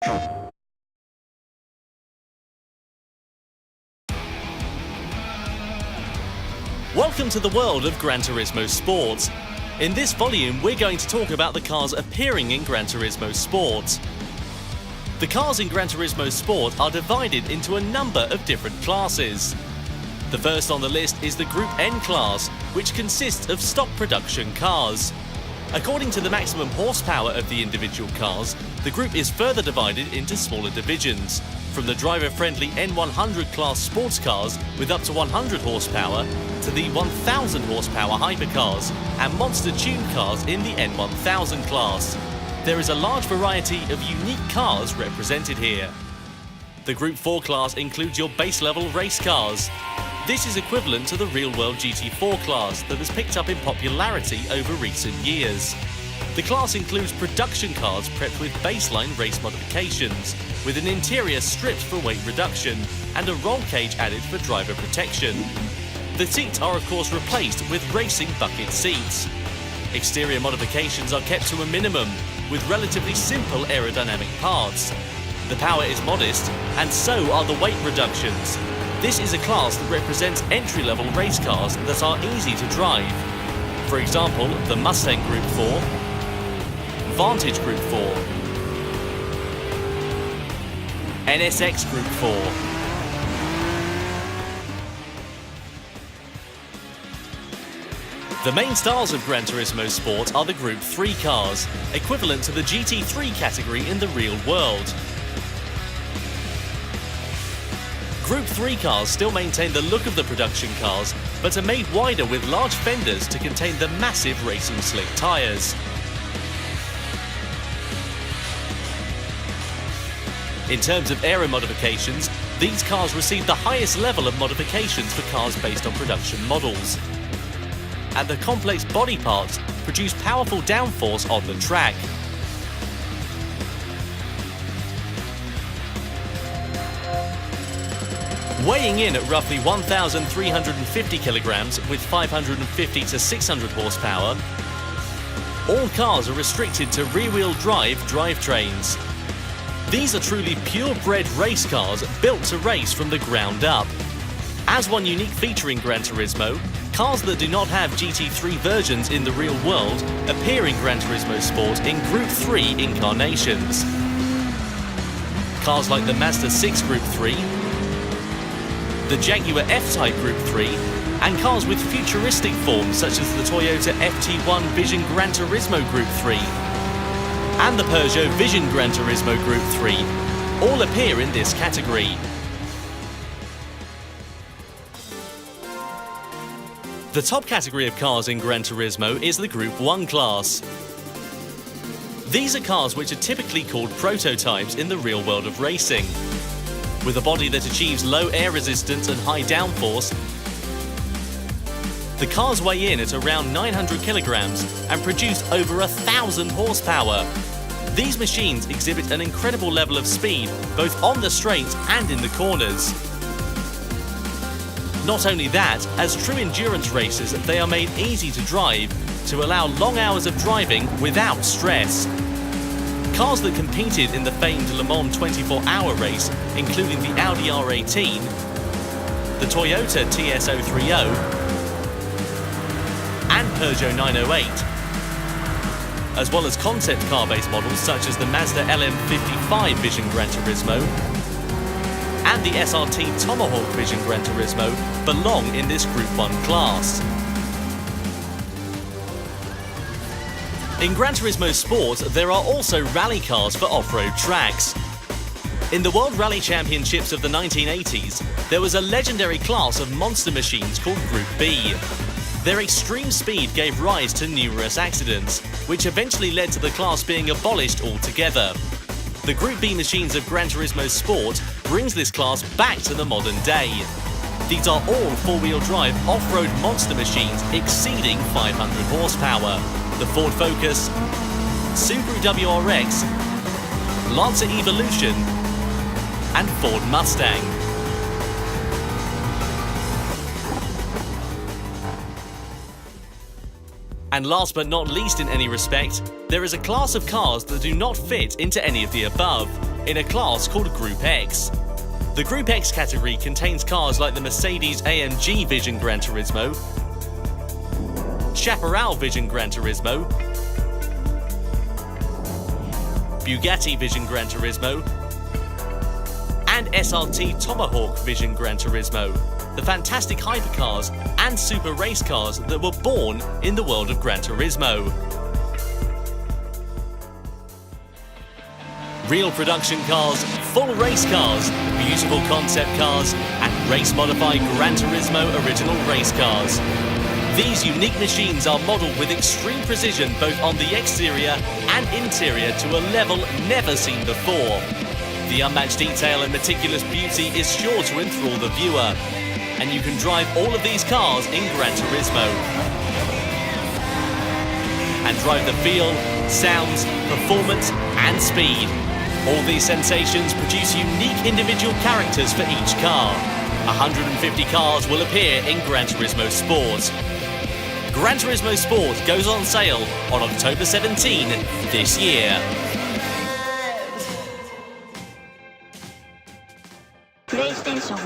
Welcome to the world of Gran Turismo Sport. In this volume, we're going to talk about the cars appearing in Gran Turismo Sport. The cars in Gran Turismo Sport are divided into a number of different classes. The first on the list is the Group N class, which consists of stock production cars. According to the maximum horsepower of the individual cars, the group is further divided into smaller divisions, from the driver-friendly N100 class sports cars with up to 100 horsepower to the 1000 horsepower hypercars and monster-tuned cars in the N1000 class. There is a large variety of unique cars represented here. The Group 4 class includes your base-level race cars. This is equivalent to the real-world GT4 class that has picked up in popularity over recent years. The class includes production cars prepped with baseline race modifications, with an interior stripped for weight reduction and a roll cage added for driver protection. The seats are of course replaced with racing bucket seats. Exterior modifications are kept to a minimum, with relatively simple aerodynamic parts. The power is modest, and so are the weight reductions. This is a class that represents entry-level race cars that are easy to drive. For example, the Mustang Group 4, Vantage Group 4, NSX Group 4, The main stars of Gran Turismo Sport are the Group 3 cars, equivalent to the GT3 category in the real world. Group 3 cars still maintain the look of the production cars, but are made wider with large fenders to contain the massive racing slick tyres. In terms of aero modifications, these cars receive the highest level of modifications for cars based on production models. And the complex body parts produce powerful downforce on the track. Weighing in at roughly 1,350 kilograms with 550 to 600 horsepower, all cars are restricted to rear-wheel drive drivetrains. These are truly purebred race cars built to race from the ground up. As one unique feature in Gran Turismo, cars that do not have GT3 versions in the real world appear in Gran Turismo Sport in Group 3 incarnations. Cars like the Mazda 6 Group 3, the Jaguar F-Type Group 3, and cars with futuristic forms such as the Toyota FT1 Vision Gran Turismo Group 3 and the Peugeot Vision Gran Turismo Group 3 all appear in this category. The top category of cars in Gran Turismo is the Group 1 class. These are cars which are typically called prototypes in the real world of racing. With a body that achieves low air resistance and high downforce, the cars weigh in at around 900 kilograms and produce over 1,000 horsepower. These machines exhibit an incredible level of speed both on the straights and in the corners. Not only that, as true endurance races, they are made easy to drive to allow long hours of driving without stress. Cars that competed in the famed Le Mans 24-hour race, including the Audi R18, the Toyota TS030, and Peugeot 908, as well as concept car-based models such as the Mazda LM55 Vision Gran Turismo and the SRT Tomahawk Vision Gran Turismo belong in this Group 1 class. In Gran Turismo Sport, there are also rally cars for off-road tracks. In the World Rally Championships of the 1980s, there was a legendary class of monster machines called Group B. Their extreme speed gave rise to numerous accidents, which eventually led to the class being abolished altogether. The Group B machines of Gran Turismo Sport brings this class back to the modern day. These are all four-wheel drive off-road monster machines exceeding 500 horsepower. The Ford Focus, Subaru WRX, Lancer Evolution, and Ford Mustang. And last but not least in any respect, there is a class of cars that do not fit into any of the above. in a class called Group X. The Group X category contains cars like the Mercedes-AMG Vision Gran Turismo, Chaparral Vision Gran Turismo, Bugatti Vision Gran Turismo, and SRT Tomahawk Vision Gran Turismo, the fantastic hypercars and super race cars that were born in the world of Gran Turismo. Real production cars, full race cars, beautiful concept cars, and race-modified Gran Turismo original race cars. These unique machines are modelled with extreme precision both on the exterior and interior to a level never seen before. The unmatched detail and meticulous beauty is sure to enthrall the viewer, and you can drive all of these cars in Gran Turismo and drive the feel, sounds, performance and speed. All these sensations produce unique individual characters for each car. 150 cars will appear in Gran Turismo Sport. Gran Turismo Sport goes on sale on October 17 this year. PlayStation